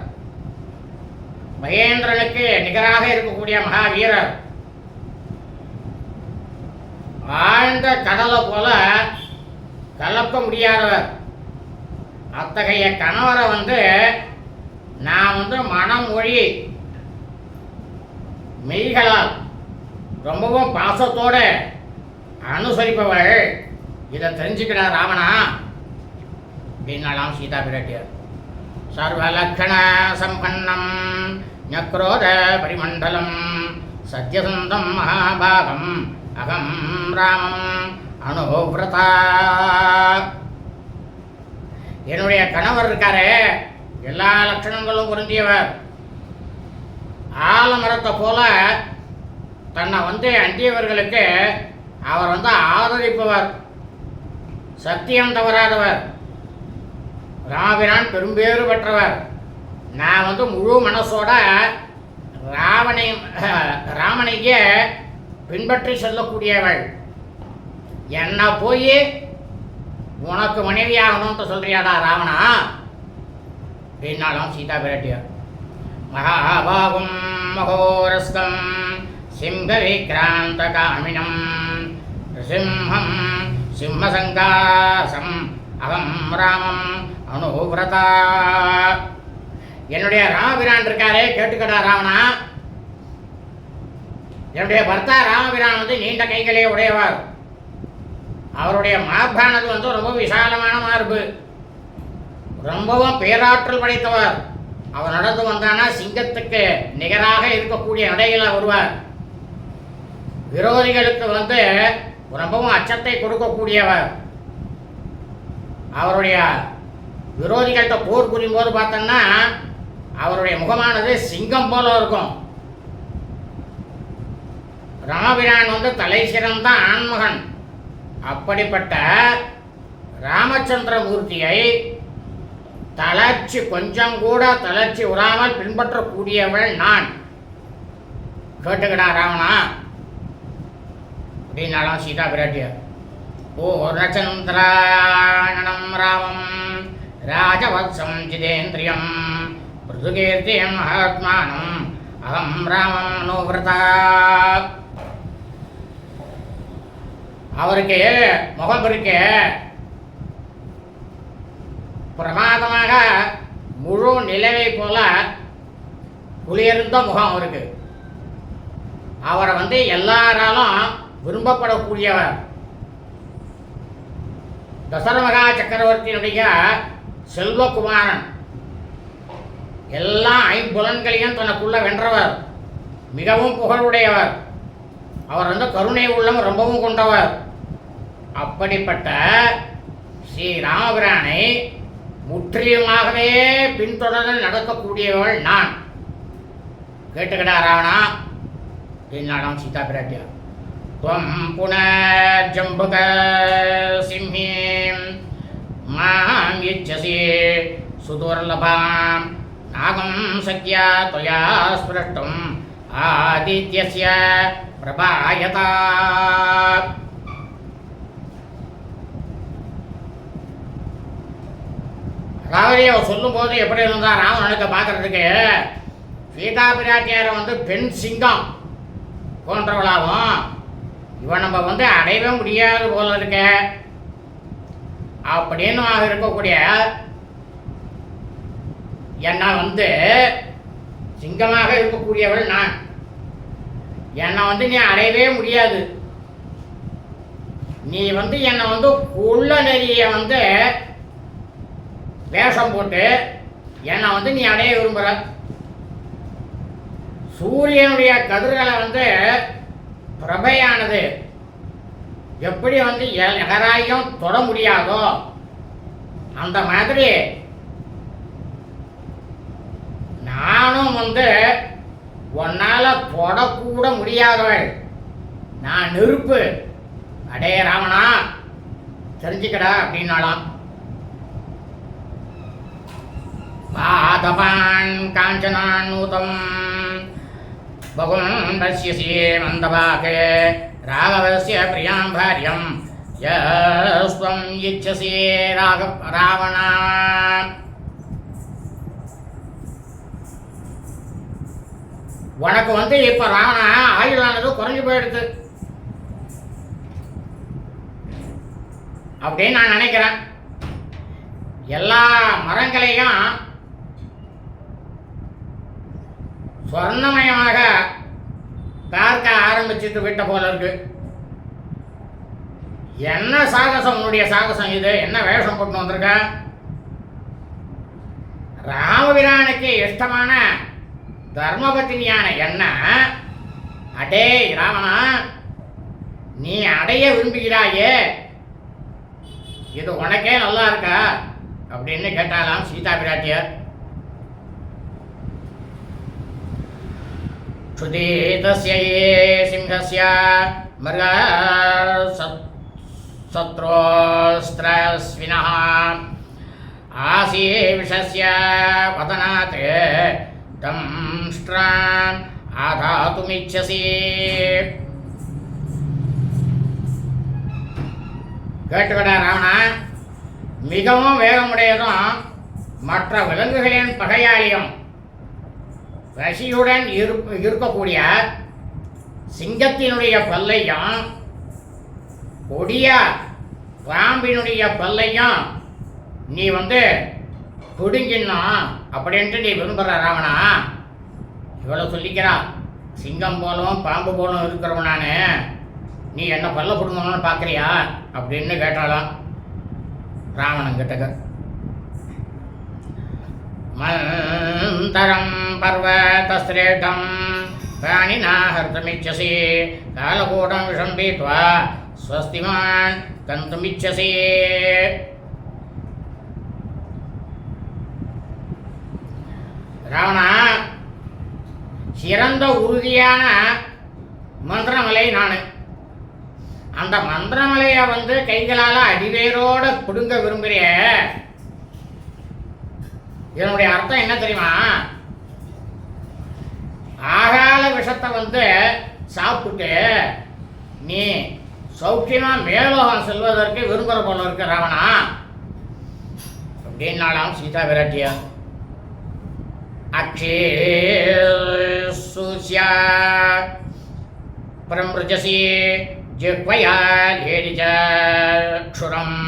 மகேந்திரனுக்கு நிகராக இருக்கக்கூடிய மகாவீரர், ஆழ்ந்த கடலை போல கலக்க முடியாதவர். அத்தகைய கணவரை நான் மனம் மொழி மெய்களால் ரொம்பவும் பாசத்தோடு அனுசரிப்பவள். இதை தெரிஞ்சுக்கிறா ராவணா அப்படின்னாலாம் சீதா பிராட்டியார். சர்வலக்ஷண சம்பன்னம் ஞக்ரோத பரிமண்டலம் சத்யசந்தம் மகாபாகம் அகம் ராமம் அனுவிரதா. என்னுடைய கணவர் இருக்காரே, எல்லா லட்சணங்களும் பொருந்தியவர். ஆலமரத்தை போல தன்னை அண்டியவர்களுக்கு அவர் ஆதரிப்பவர், சத்தியம் தவறாதவர், ராவிரான் பெரும்பேறு பெற்றவர். நான் முழு மனசோட ராமனையே பின்பற்றி செல்லக்கூடியவள். என்ன போய் உனக்கு மனைவியாகணும்னு சொல்றியாடா ராவணா அப்படின்னாலும் சீதா பிராட்டியார். மகாபாகும் மகோரஸ்கம் சிங்க விக்ராந்த காமினம் சிம்ஹம் சிம்மசங்காசம் அகம் ராமம் அனுவிரதா. என்னுடைய ராமபிரான் இருக்காரே, கேட்டுக்கடா ராவணா, என்னுடைய பர்த்தா ராமபிரான் நீண்ட கைகளே உடையவர். அவருடைய மார்பானது ரொம்ப விசாலமான மார்பு, ரொம்பவும் பேராற்றல் படைத்தவர். அவன் நடந்து வந்தானா சிங்கத்துக்கு நிகராக இருக்கக்கூடிய நடையில வருவார். விரோதிகளுக்கு ரொம்பவும் அச்சத்தை கொடுக்கக்கூடியவர். அவருடைய விரோதிகள்கிட்ட போர் புரியும் போது பார்த்தோம்னா அவருடைய முகமானது சிங்கம் போல இருக்கும். ராமபிரான் தலை சிறந்த ஆண்மகன். அப்படிப்பட்ட ராமச்சந்திரமூர்த்தியை கொஞ்சம் கூட தளர்ச்சி உறாமல் பின்பற்றக்கூடியவள் நான். கேட்டுக்கடா ராவணா அப்படின்னாலும் சீதா பிராட்டியார். பூர்ணச்சந்திராயணம் ராமம் ராஜவத்சம் ஜிதேந்திரியம் பிருதுகீர்த்தியம் மகாத்மானம் அகம் ராமம் அனுவிரதா. அவருக்கு முகம் இருக்கு, பிரமாதமாக முழு நிலவை போல குளிர்ந்த முகம் அவருக்கு. அவரை எல்லாராலும் விரும்பப்படக்கூடியவர். தசரமகா சக்கரவர்த்தியினுடைய செல்வகுமாரன். எல்லா ஐம்புலன்களையும் தனக்குள்ள வென்றவர். மிகவும் புகழுடையவர். அவர் கருணை உள்ளம் ரொம்பவும் கொண்டவர். அப்படிப்பட்ட ஸ்ரீ ராமபிரானை முற்றிலுமாகவே பின்தொடர்ந்து நடக்கக்கூடியவள் நான். கேட்டுக்கடா ராவணா அப்படின்னாலும் சீதா பிராட்டியார். துவம் புனர்ஜம்புக சிம்ஹீம் மாம் இச்சசி சுதுர்லபாம் நாகம் சக்யா त्वया ஸ்பிருஷ்டும் ஆதித்யஸ்ய பிரபாயதா. அதாவது அவர் சொல்லும் போது எப்படி இருந்தா ராவணனுக்கு பார்க்கறதுக்கு சீதா பிராட்டியாரை பெண் சிங்கம் போன்றவளாகும். இவன் நம்ம அடையவே முடியாது போல இருக்க அப்படின்னு இருக்கக்கூடிய என்னை சிங்கமாக இருக்கக்கூடியவள் நான். என்னை நீ அடையவே முடியாது. நீ என்னை குள்ள நெறிய வேஷம் போட்டு என்னை நீ அடைய விரும்புகிற. சூரியனுடைய கதிர்களை பிரபையானது எப்படி எகராயும் தொட முடியாதோ அந்த மாதிரி நானும் உன்னால தொடக்கூட முடியாதவள். நான் நெருப்பு. அடே ராவணா தெரிஞ்சுக்கடா அப்படின்னாலாம். பாதபான் காஞ்சனானூதம் பகும் பசியசி மந்தபாகே ராகவஸ்ய பிரியாம் பாரியம் யஸ்வம் இச்சசி ராவணா. உனக்கு இப்ப ராவணா ஆயுளானது குறைஞ்சு போயிடுது அப்படின்னு நான் நினைக்கிறேன். எல்லா மரங்களையும் சொர்ணமயமாக பார்க்க ஆரம்பிச்சுட்டு விட்ட போல இருக்கு. என்ன சாகசம் உன்னுடைய சாகசம் இது? என்ன வேஷம் போட்டு வந்திருக்க? ராமபிரானுக்கு இஷ்டமான தர்மபத்தினியான என்ன அடே ராவணா நீ அடைய விரும்புகிறாயே, இது உனக்கே நல்லா இருக்கா அப்படின்னு கேட்டாலாம் சீதா பிராட்டியார். சுதீதஸ்ய சிம்ஹஸ்ய மிருக சத்ரோஸ்த்ரஸ்வினः ஆசி விஷஸ்ய வதனாத் தம்ஷ்ட்ராம் ஆதாதுமிச்சசி. கேட்டுக்கடா ராவணா, மிகவும் வேகமுடையதும் மற்ற விலங்குகளின் பகையாளியும் ரசியுடன் இருக்கக்கூடிய சிங்கத்தினுடைய பல்லையும் கொடிய பாம்பினுடைய பல்லையும் நீ பிடுங்கிடணும் அப்படின்ட்டு நீ விரும்புகிற ராவணா. இவ்வளோ சொல்லிக்கிறா. சிங்கம் போலும் பாம்பு போலும் இருக்கிறவன் நான், நீ என்ன பல்ல பிடுங்கணும்னு பார்க்குறியா அப்படின்னு கேட்டாலாம் ராவணன் கிட்டக்க. மந்தரம் பர்வதஸ்ரேடம் பிராணினா ஹர்த்தமிச்சசி காலகூடம் விஷம்பீத்வா ஸ்வஸ்திமான் கந்துமிச்சசி. ராவணா, சிறந்த உறுதியான மந்திரமலை நான். அந்த மந்திரமலையை கைகளால் அடிவேரோட பிடுங்க விரும்புகிற. இதனுடைய அர்த்தம் என்ன தெரியுமா? ஆகால விஷத்தை சாப்பிட்டு நீ சௌக்கியமா மேலோகம் செல்வதற்கு விரும்புகிற போல இருக்கு ராவணா அப்படின்னாலாம் சீதா விராட்டியா. அக்ஷே சுஸ்யா பிரம்ருஜசி ஜிஹ்வயா லேடிஜக்ஷுரம்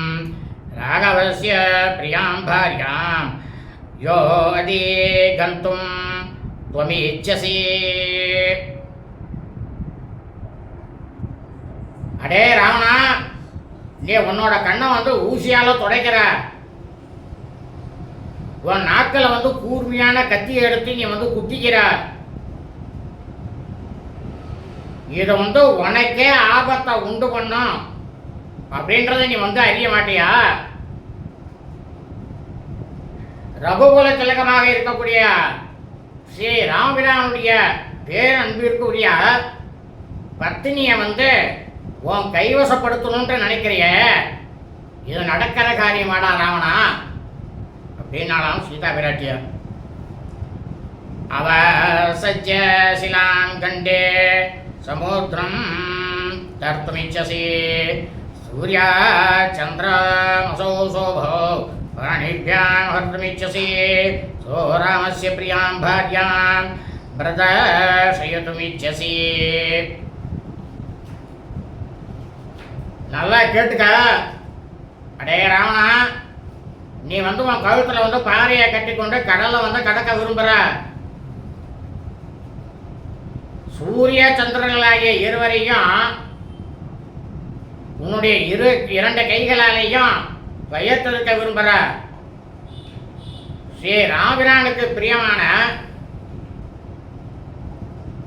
ராகவஸ்ய பிரியாம் பாரியாம் யோ அதி கந்தும் துவமீச்சசி. அடே ராவணா, நீ உன்னோட கண்ணை ஊசியால துடைக்கிற. உன் நாக்கில் கூர்மையான கத்தியை எடுத்து நீ குத்திக்கிற. இது உனக்கே ஆபத்தை உண்டு பண்ணும் அப்படின்றத நீ அறிய மாட்டியா? ரகுகுல திலகமாக இருக்கக்கூடிய ஸ்ரீ ராமபிரானுடைய பேரன்பிற்குரிய பத்தினியை உன் கைவசப்படுத்தணும்னு நினைக்கிறிய. இது நடக்கிற காரியமாடா ராவணா அப்படின்னாலாம் சீதா பிராட்டியா. அவ சஜ்ஜ சிலாம் கண்டே சமுத்திரம் தர்த்துமிச்சசி சூர்யா சந்திரமசோ சோபோ பிராணிभ्यां हर्तुमिच्छसि सो रामस्य प्रियां भार्यां प्रदर्शयितुमिच्छसि. நல்லா கேட்டுக்க. அடே ராவணா, நீ உன் கழுத்துல பாறையை கட்டிக்கொண்டு கடலை கடக்க விரும்புற. சூரிய சந்திரர்களாகிய இருவரையும் உன்னுடைய இரண்டு கைகளாலேயும் வயத்திருக்க விரும்புற. ஸ்ரீ ராமபிரானுக்கு பிரியமான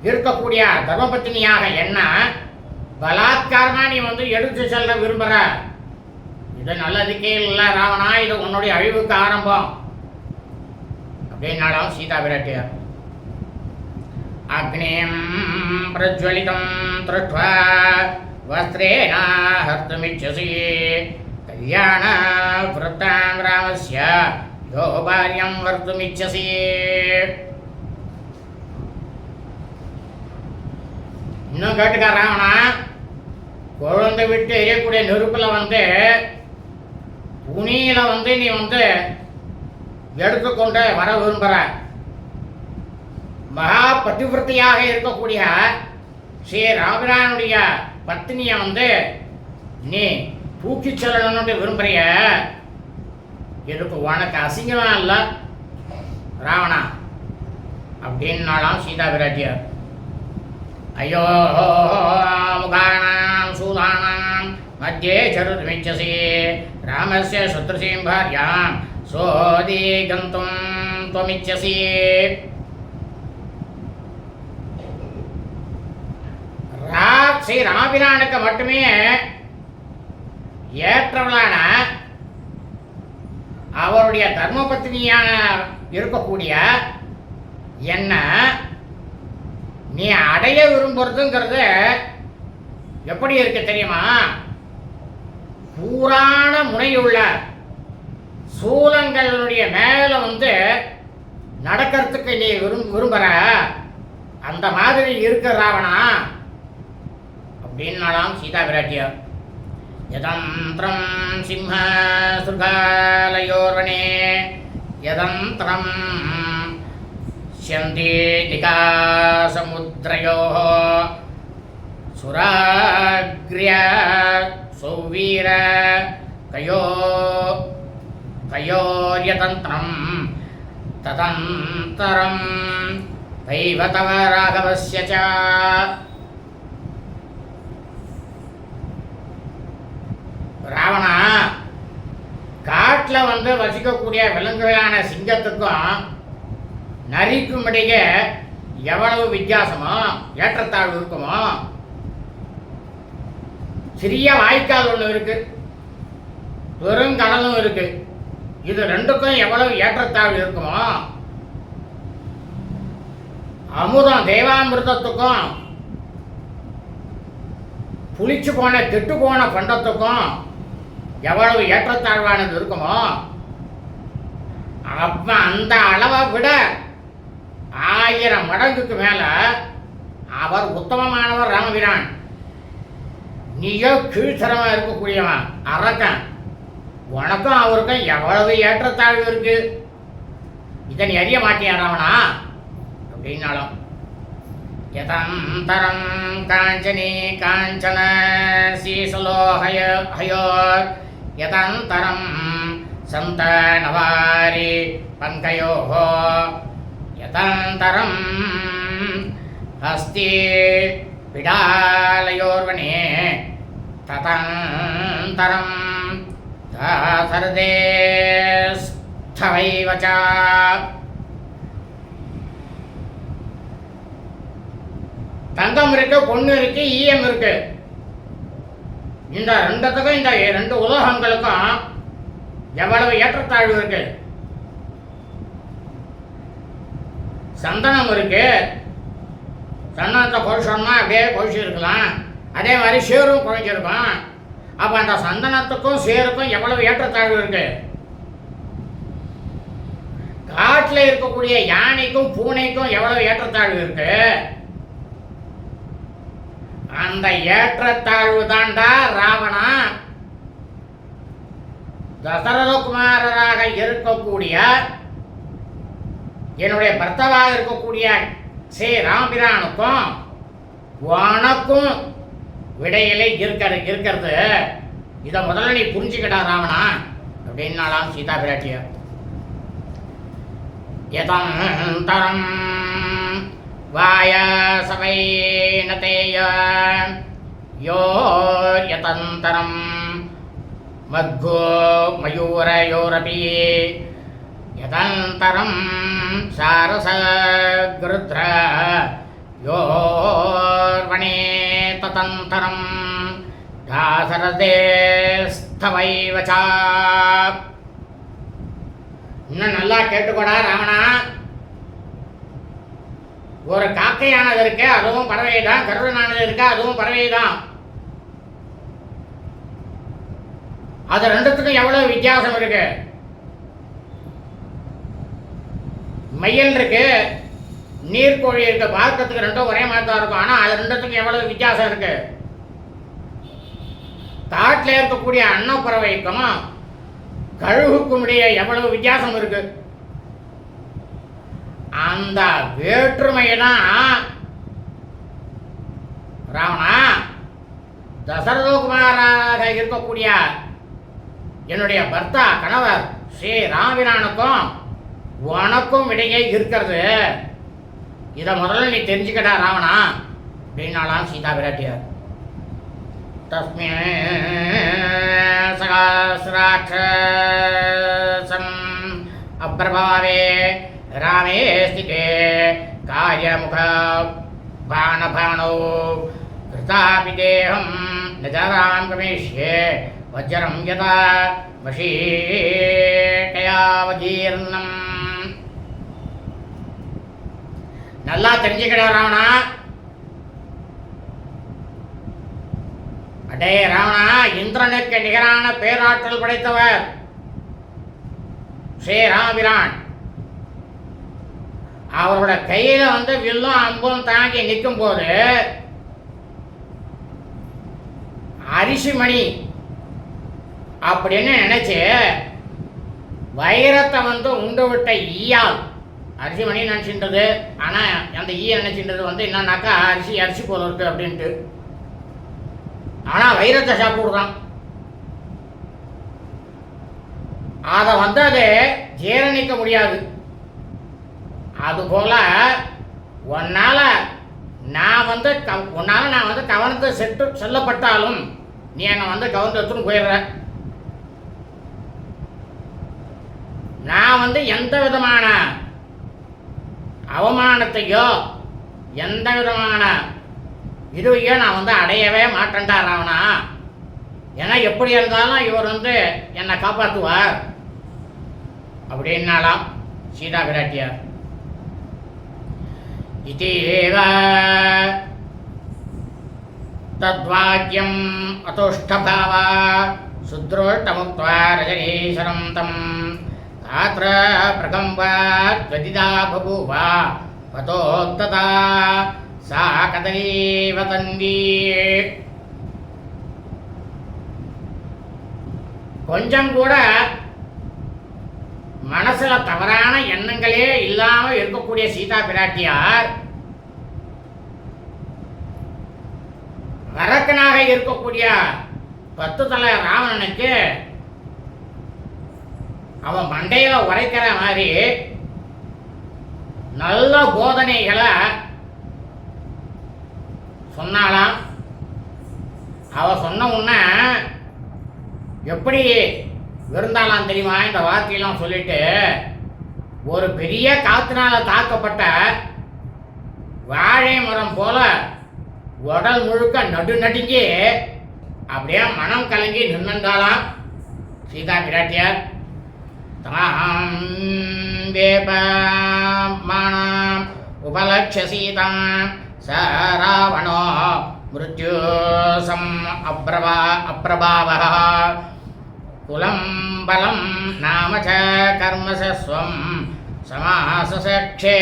இருக்கக்கூடிய தர்மபத்தினியாக என்ன பலாத்காரமா நீ எடுத்து செல்ல விரும்புற. இது நல்லதுக்கே இல்லை ராவணா, இது உன்னுடைய அழிவுக்கு ஆரம்பம் அப்படின்னாலும் சீதா பிராட்டியார். அக்னிம் பிரஜ்வலிதம் திருஷ்ட்வா வஸ்திரேண ஹர்த்துமிச்சசி கல்யாண விருத்தாம் ராமஸ்ய யோ பாரியம் ஹர்த்துமிச்சசி. இன்னும் கேட்டுக்க ராவணா, குழந்தை விட்டு எரியக்கூடிய நெருப்புல துணியில நீ எடுத்துக்கொண்டு வர விரும்புற. மகா பதிவிரத்தியாக இருக்கக்கூடிய ஸ்ரீ ராமபிரானுடைய பத்தினியை நீ தூக்கி செல்லணும்னு விரும்புறிய. இதுக்கு உனக்கு அசிங்கமா இல்ல ராவணா அப்படின்னாலாம் சீதா பிராட்டியார். ஐயோ முகானாம் சூதானாம் மத்தியே சருத்மிச்சசி ராமஸ்ய சத்ருசீம் பாரியாம் சோதி கந்தும் துவமிச்சசி. ஸ்ரீ ராமபிரானுக்கு மட்டுமே ஏற்றவளான அவருடைய தர்மபத்தினியான இருக்கக்கூடிய என்ன நீ அடைய விரும்புறதுங்கிறது எப்படி இருக்கு தெரியுமா? கூரான முனையுள்ள சூலங்களுடைய மேல நடக்கிறதுக்கு நீ விரும்புற. அந்த மாதிரி இருக்கு ராவணா அப்படின்னாலாம் சீதா பிராட்டியார். யதந்திரம் சிம்ம சுகாலயோர்வனே யதந்திரம் ஸ்யந்தி நிகாசமுத்ரயோः சுராக்ரிய சௌவீர கயோர்யதந்திரம் ததந்தரம் தைவதவ ராகவஸ்ய ச. ராவணா, காட்டில் வசிக்கக்கூடிய விலங்குகளான சிங்கத்துக்கும் நரிக்கும் இடையே எவ்வளவு வித்தியாசமோ ஏற்றத்தாழ்வு இருக்குமோ, சிறிய வாய்க்கால் ஒன்று இருக்கு, பெருங்கடலும் இருக்கு, இது ரெண்டுக்கும் எவ்வளவு ஏற்றத்தாழ்வு இருக்குமோ, அமுதம் தேவாமிர்தத்துக்கும் புளிச்சு போன கெட்டு போன பண்டத்துக்கும் எவ்வளவு ஏற்றத்தாழ்வானது இருக்குமோ, அப்ப அந்த அளவை விட 1000 மடங்குக்கு மேல அவர் உத்தமமானவர் ராமபிரான். நீயோ கீழ்த்தரமா இருக்கக்கூடியவன் அரக்கன், உனக்கும் அவருக்கும் எவ்வளவு ஏற்றத்தாழ்வு இருக்கு, இதை நீ அறிய மாட்டியா ராவணா அப்படின்னாலும். யதந்தரம் காஞ்சனி காஞ்சன சீசலோ ஹயோர் யதந்தரம் சந்தனவாரி பங்கயோஹோ யதந்தரம் ஹஸ்தி பிடாலயோர்வனே ததந்தரம் தாசர்தேஸ்தவைவச. தங்கம் இருக்கு, பொண்ணு இருக்கு, ஈயம் இருக்கு. இந்த ரெண்டுத்துக்கும், இந்த 2 உலோகங்களுக்கும் எவ்வளவு ஏற்றத்தாழ்வு இருக்கு. சந்தனம் இருக்கு, சந்தனத்தை கொழிச்சோம்னா அப்படியே கொழிச்சு இருக்கலாம், அதே மாதிரி சேரும் குறைஞ்சிருக்கும். அப்ப அந்த சந்தனத்துக்கும் சேருக்கும் எவ்வளவு ஏற்றத்தாழ்வு இருக்கு. காட்டில் இருக்கக்கூடிய யானைக்கும் பூனைக்கும் எவ்வளவு ஏற்றத்தாழ்வு இருக்கு. அந்த ஏற்றத்தாழ்வு தாண்டா ராவணா தசரதகுமாரராக இருக்கக்கூடிய என்னுடைய பர்த்தவாக இருக்கக்கூடிய ஸ்ரீ ராமபிரானுக்கும் உனக்கும் விடையிலே இருக்கிறது. இதை முதல்ல நீ புரிஞ்சுக்கிட்டா ராவணா அப்படின்னாலாம் சீதா பிராட்டியார். யதந்தரம் வாயசவைனதேய யோர்யதந்தரம் மத்கோ மயூரயோரபி யதந்தரம் சாரசக்ருத்ர யோர்வணே ததந்தரம் தாசரதேஸ்தவைவச. இன்னும் நல்லா கேட்டுக்கோடா ராவணா. ஒரு காக்கையானது இருக்கு, அதுவும் பறவை தான். கருடனானது இருக்கு, அதுவும் பறவை தான். அது ரெண்டுத்துக்கும் எவ்வளவு வித்தியாசம் இருக்கு. மயில் இருக்கு, நீர்க்கோழி இருக்கு, பார்க்கறதுக்கு ரெண்டும் ஒரே மாதிரி தான் இருக்கும். ஆனா அது ரெண்டுத்துக்கும் எவ்வளவு வித்தியாசம் இருக்கு. காட்டில் இருக்கக்கூடிய அன்னப்பறவைக்கும் கழுகுக்கும் இடையே எவ்வளவு வித்தியாசம் இருக்கு. அந்த வேற்றுமைதான் ராவணா தசரதகுமாராக இருக்கக்கூடிய என்னுடைய பர்த்தா கணவர் ஸ்ரீ ராமபிரானுக்கும் உனக்கும் இடையே இருக்கிறது. இதை முதல்ல நீ தெரிஞ்சுக்கிட்டா ராவணா அப்படின்னாலாம் சீதா பிராட்டியார். தஸ்மே சகாஸ்ராட்சம் அப்ரபாவே ராமே ஸ்திதே காரியமுக பாணபாணோ கிருதாபி தேகம் நஜராம் கமேஷ்யே வஜ்ரம் யதா வசீகயாவஜீர்ணம். நல்லா தெரிஞ்சுக்கிடா ராவணா. அடே ராவணா, இந்திரனுக்கு நிகரான பேராற்றல் படைத்தவர் ஸ்ரீ ராமபிரான். அவரோட கையில வில்லும் அம்பும் தாங்கி நிற்கும் போது அரிசிமணி அப்படின்னு நினைச்சு வைரத்தை உண்டு விட்ட ஈயால் அரிசிமணி நினைச்சின்றது. ஆனா அந்த ஈய நினைச்சின்றது என்னன்னாக்கா அரிசி போல இருக்கு அப்படின்ட்டு. ஆனா வைரத்தை சாப்பிடுறான். அதை அது ஜீரணிக்க முடியாது. அதுபோல உன்னால நான் உன்னால நான் கவனத்தை செல்லப்பட்டாலும் நீ என்னை கவனத்தை எடுத்துன்னு போயிடுற. நான் எந்த விதமான அவமானத்தையோ எந்த விதமான இதுவையோ நான் அடையவே மாட்டேன்டா ராவணா. ஏன்னா எப்படி இருந்தாலும் இவர் என்னை காப்பாற்றுவார் அப்படின்னாலாம் சீதா பிராட்டியார். இதேவ தத்வாக்கியம் அதோஷ்டபாவா சுத்ரோஷ்டமுக்த்வா ரஜனீஸ்வரம் தம் தாத்ர பிரகம்பாத்வதிதா பபூவா பதோக்ததா சா கதலீவ தந்தி. கொஞ்சம் கூட மனசுல தவறான எண்ணங்களே இல்லாம இருக்கக்கூடிய சீதா பிராட்டியார் அரக்கனாக இருக்கக்கூடிய 10 தலை ராவணனுக்கு அவன் மண்டையில உரைக்கிற மாதிரி நல்ல போதனைகளை சொன்னாலாம். அவ சொன்ன உடனே எப்படி இருந்தாலாம் தெரியுமா? இந்த வார்த்தையெல்லாம் சொல்லிட்டு ஒரு பெரிய காத்தினால தாக்கப்பட்ட வாழை மரம் போல உடல் முழுக்க நடுங்கி அப்படியே மனம் கலங்கி நின்றாலாம் சீதா பிராட்டியார். தாம் வேபமானம் உபலக்ஷ்ய சீதாம் ச ராவணோ மிருத்யோசம் அப்ரபாவः குலம் பலம் நாம ச கர்மச ஸ்வம் சமாசசக்ஷே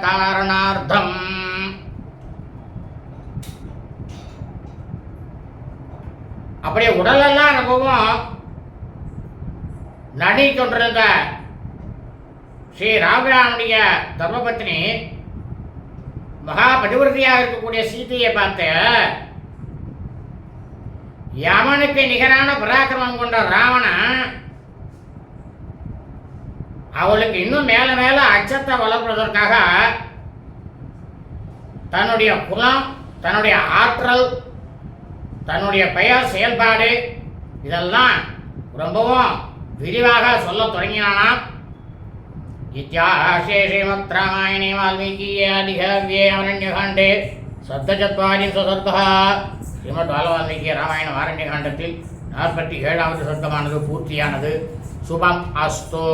பயகாரணார்த்தம். அப்படியே உடலெல்லாம் ரொம்பவும் நடுங்கி கொண்டிருந்த ஸ்ரீ ராமபிரானுடைய தர்மபத்னி மகா பதிவிரதியாக இருக்கக்கூடிய சீதையை பார்த்து யமனுக்கு நிகரான பராக்கிரமம் கொண்ட ராவணன் அவளுக்கு இன்னும் மேல மேல அச்சத்தை வளர்ப்பதற்காக தன்னுடைய குலம், தன்னுடைய ஆற்றல், தன்னுடைய பெயர், செயல்பாடு இதெல்லாம் ரொம்பவும் விரிவாக சொல்ல தொடங்கினானாம். இத்தியாசே ஸ்ரீமத் ராமாயணே வால்மீகியே ஆதிகாவ்யே அரண்யகாண்டே சப்தச்சத்வாரிம்ச சர்க்கः. ஸ்ரீமத் வால்மீகி ராமாயணம் ஆரண்யகாண்டத்தில் 47வது சர்க்கமானது பூர்த்தியானது. சுபம் அஸ்து.